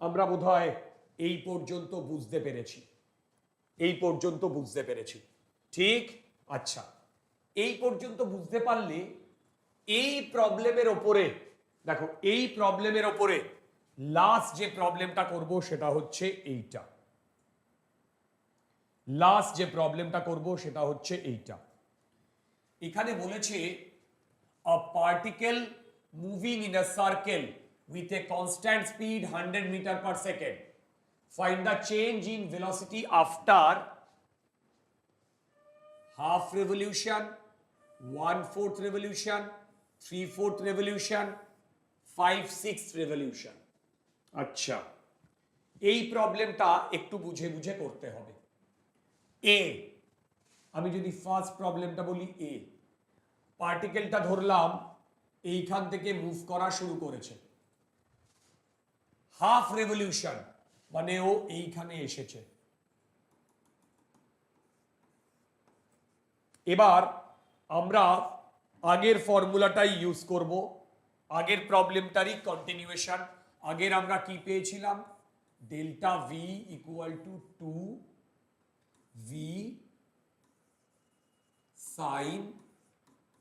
আমরা বোধহয় এই পর্যন্ত বুঝতে পেরেছি ঠিক। আচ্ছা এই পর্যন্ত বুঝতে পারলে এই প্রবলেমের ওপরে দেখো, এই প্রবলেমের ওপরে লাস্ট যে প্রবলেমটা করব সেটা হচ্ছে এইটা, এখানে বলেছে a particle moving in a circle with a constant speed 100 meter per second, find the change in velocity after half revolution, 1/4 revolution, 3/4 revolution, 5/6 revolution। আচ্ছা এই প্রবলেমটা একটু বুঝে বুঝে করতে হবে। আমি যদি ফার্স্ট প্রবলেমটা বলি, পার্টিকেলটা ধরলাম এইখান থেকে মুভ করা শুরু করেছে, হাফ রেভলিউশন মানে ও এইখানে এসেছে। এবার আমরা আগের ফর্মুলাটাই ইউজ করব, আগের প্রবলেমটারই কন্টিনিউয়েশন। আগের আমরা কি পেয়েছিলাম, delta V equal to 2v sine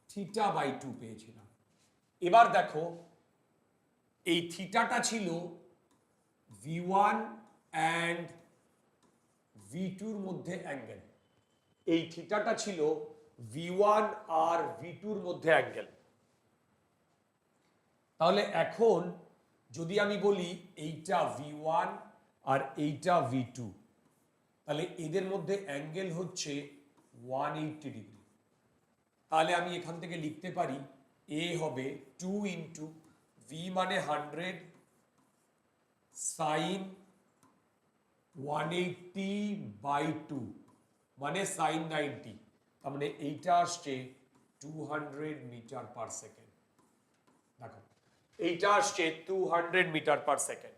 theta by 2 পেয়েছিলাম। এবার দেখো এই থিটাটা ছিল v1 অ্যান্ড v2 এর মধ্যে অ্যাঙ্গেল, এই থিটাটা ছিল v1 আর v2 এর মধ্যে অ্যাঙ্গেল। তাহলে এখন যদি আমি বলি এইটা v1 আর এইটা v2, তাহলে এদের মধ্যে অ্যাঙ্গেল হচ্ছে 180 ডিগ্রি। তাহলে আমি এখান থেকে লিখতে পারি এ হবে 2 ইন্টু ভি মানে 100 সাইন 180 বাই 2 মানে সাইন 90, তার মানে এইটা আসছে 200 মিটার পার সেকেন্ড। দেখো এইটা আসছে 200 মিটার পার সেকেন্ড।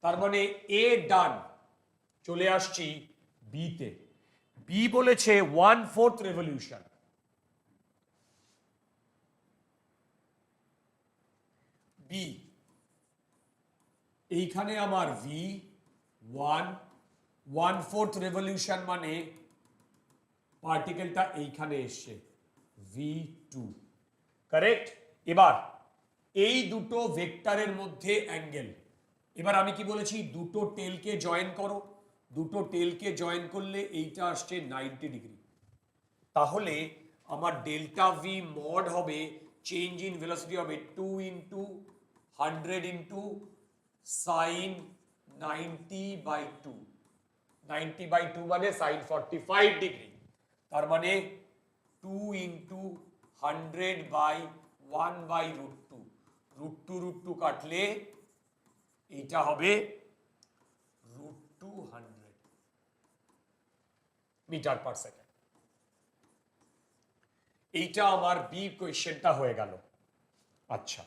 তার মানে এ ডান, চলে আসছি বিতে। বি বলেছে 1/4 রেভলিউশন, বি এইখানে আমার ভি 1/4 রেভলিউশন মানে পার্টিকেলটা এইখানে এসছে v2, কারেক্ট। এবার এই দুটো ভেক্টরের মধ্যে অ্যাঙ্গেল, এবার আমি কি বলেছি, দুটো টেলকে জয়েন করো, দুটো টেলকে জয়েন করলে এইটা আসছে 90 ডিগ্রি। তাহলে আমার ডেল্টা ভি মড হবে, চেঞ্জ ইন ভেলোসিটি হবে 2 into 100 into sine 90 by 2, 90 by 2 মানে সাইন 45 ডিগ্রি। তার মানে 2 into 100 by 1 by root 2, root 2 কাটলে এইটা হবে রুট 200 মিটার পার সেকেন্ড। এইটা আমার বি কোয়েশ্চেনটা হয়ে গেল। আচ্ছা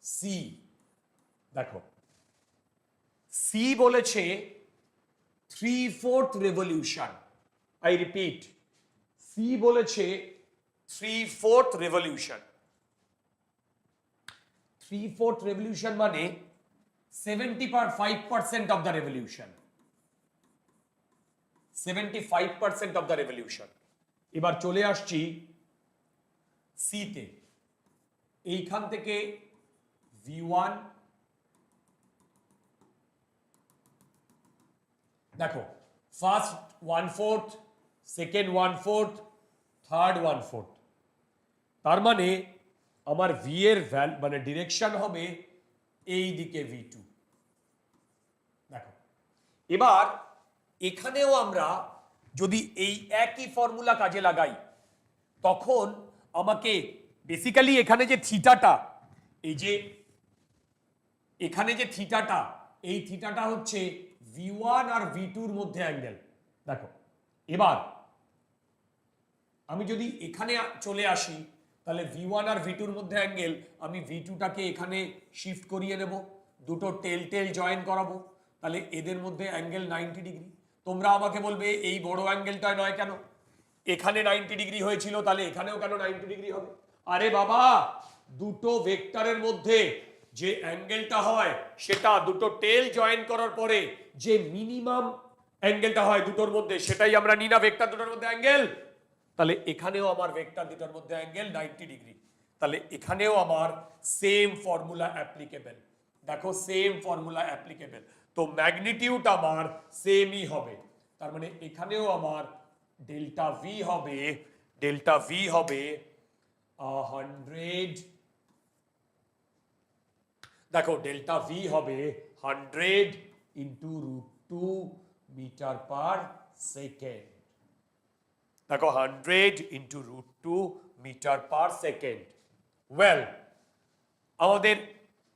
সি দেখো, সি বলেছে 3/4 রেভলিউশন। আই রিপিট, সি বলেছে 3/4 রেভলিউশন। 3/4 রেভলিউশন মানে 75% of the revolution, 75% of the revolution. এবার চলে আসছি সিতে, এইখান থেকে V1 দেখো, ফার্স্ট 1/4, সেকেন্ড 1/4, থার্ড 1/4, তার মানে আমার V এর মানে ডিরেকশন হবে এই দিকে V2। দেখো এবার এখানেও আমরা যদি এই একই ফর্মুলা কাজে লাগাই, তখন আমাকে বেসিক্যালি এখানে যে থিটাটা, এই যে এখানে যে থিটাটা, এই থিটাটা হচ্ছে V1 আর V2-র মধ্যে অ্যাঙ্গেল। দেখো এবার আমি যদি এখানে চলে আসি, তাহলে V1 আর V2-র মধ্যে অ্যাঙ্গেল, আমি V2টাকে এখানে শিফট করিয়ে নেব, দুটো টেল টেল জয়েন করাবো, তাহলে এদের মধ্যে অ্যাঙ্গেল 90 ডিগ্রি। তোমরা আমাকে বলবে এই বড় অ্যাঙ্গেলটা নয় কেন, এখানে 90 ডিগ্রি হয়েছিল, তাহলে এখানেও কেন 90 ডিগ্রি হবে? আরে বাবা, দুটো ভেক্টরের মধ্যে যে অ্যাঙ্গেলটা হয় সেটা দুটো টেল জয়েন করার পরে যে মিনিমাম অ্যাঙ্গেলটা হয় দুটোর মধ্যে, সেটাই আমরা নিই না ভেক্টর দুটোর মধ্যে অ্যাঙ্গেল? তাহলে এখানেও আমার ভেক্টর দুটোর মধ্যে অ্যাঙ্গেল 90 ডিগ্রি, তাহলে এখানেও আমার সেম ফর্মুলা অ্যাপ্লিকেবল। দেখো সেম ফর্মুলা অ্যাপ্লিকেবল, তো ম্যাগনিটিউড আমার সেমই হবে, তার মানে এখানেও আমার ডেল্টা ভি হবে, ডেল্টা ভি হবে 100, দেখো ডেল্টা ভি হবে 100 ইন্টু √2 মিটার পার সেকেন্ড। দেখো 100 into √2 metre per second. Well, আমাদের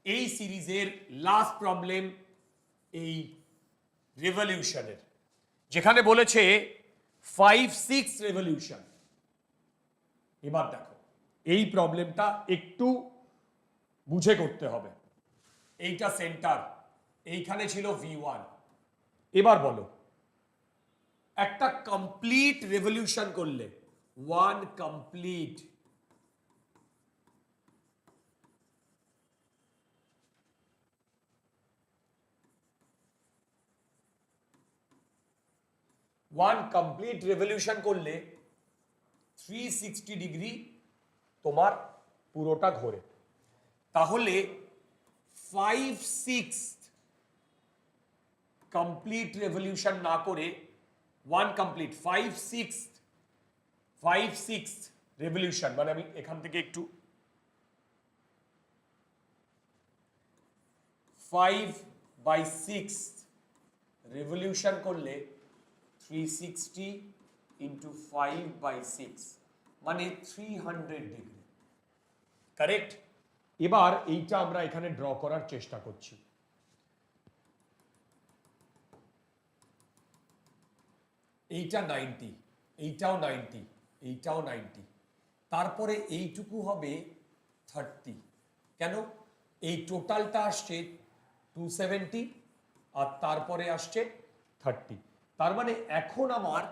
এই সিরিজের লাস্ট প্রবলেম এই রেভলিউশনের, যেখানে বলেছে 5-6 রেভলিউশন। এবার দেখো এই প্রবলেমটা একটু বুঝে করতে হবে। এইটা সেন্টার, এইখানে ছিল V1। এবার বলো, একটা কমপ্লিট রেভলিউশন করলে, ওয়ান কমপ্লিট রেভলিউশন করলে 360 ডিগ্রি তোমার পুরোটা ঘোরে। তাহলে 5/6 কমপ্লিট রেভলিউশন না করে, ওয়ান কমপ্লিট 5/6 রেভলিউশন, মানে আমি এখান থেকে একটু 5/6 রেভলিউশন করলে 360 ইন্টু 5/6 মানে 300 ডিগ্রি, কারেক্ট? এবার এইটা আমরা এখানে ড্র করার চেষ্টা করছি। এইটা 90, এইটাও 90, এইটাও 90, তারপরে এইটুকু হবে 30। কেন? এই টোটালটা আসছে 270 আর তারপরে আসছে 30, তার মানে এখন আমার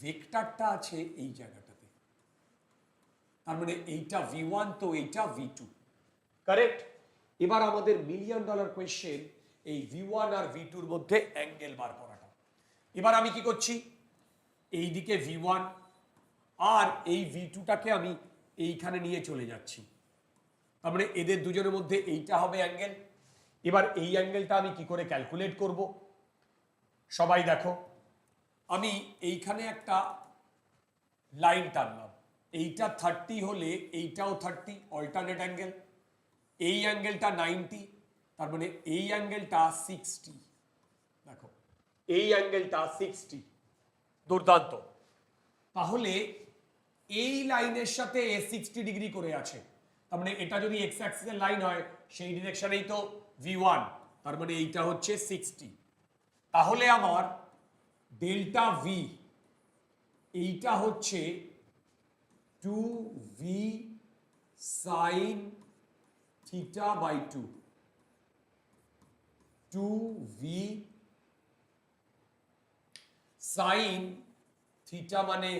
ভেক্টরটা আছে এই জায়গাটাতে, তার মানে এইটা V1 তো এইটা V2, কারেক্ট? এবার আমাদের $1,000,000 কোয়েশ্চেন এই V1 আর V2-র মধ্যে অ্যাঙ্গেল বার করাটা। এবার আমি কি করছি, এই দিকে V1 আর এই V2টাকে আমি এইখানে নিয়ে চলে যাচ্ছি, তার মানে এদের দুজনের মধ্যে এইটা হবে অ্যাঙ্গেল। এবার এই অ্যাঙ্গেলটা আমি কি করে ক্যালকুলেট করব? সবাই দেখো, আমি এইখানে একটা লাইন টানলাম, এইটা 30 হলে এইটাও 30, অল্টারনেট অ্যাঙ্গেল। এই অ্যাঙ্গেলটা 90, তার মানে এই অ্যাঙ্গেলটা 60। দেখো এই অ্যাঙ্গেলটা 60, দুর্দান্ত। তাহলে এই লাইনের সাথে 60 ডিগ্রি করে আছে, তার মানে এটা যদি এক্স অ্যাক্সিসের লাইন হয়, সেই ডিরেকশনেই তো V1, তার মানে এইটা হচ্ছে 60। তাহলে আমার ডেল্টা ভি এইটা হচ্ছে 2V sine theta by 2, 2V sine theta মানে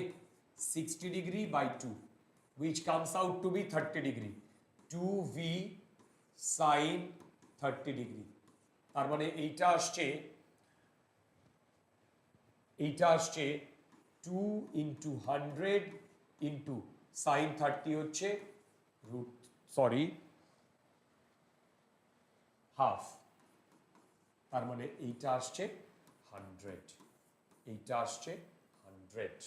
60 degree by 2, which comes out to be 30 degree, 2V sine 30 degree. তার মানে এইটা আসছে 2 ইন্টু 100 ইন্টু সাইন 30 হচ্ছে হাফ। তার মানে এইটা আসছে 100, এইটা আসছে 100।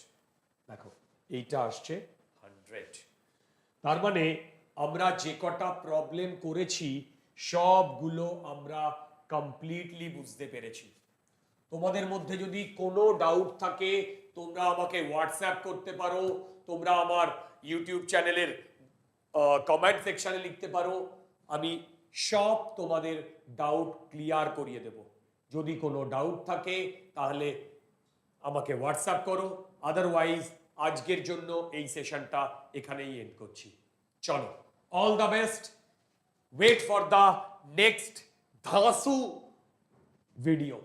দেখো এইটা আসছে 100। তার মানে আমরা যে কটা প্রবলেম করেছি সবগুলো আমরা কমপ্লিটলি বুঝতে পেরেছি। তোমাদের মধ্যে যদি কোনো ডাউট থাকে তোমরা আমাকে হোয়াটসঅ্যাপ করতে পারো, তোমরা আমার ইউটিউব চ্যানেলের কমেন্ট সেকশনে লিখতে পারো, আমি সব তোমাদের ডাউট ক্লিয়ার করিয়ে দেব। যদি কোনো ডাউট থাকে তাহলে আমাকে হোয়াটসঅ্যাপ করো, আদারওয়াইজ আজকের জন্য এই সেশনটা এখানেই এন্ড করছি। চলো, all the best, wait for the next ধাসু ভিডিও।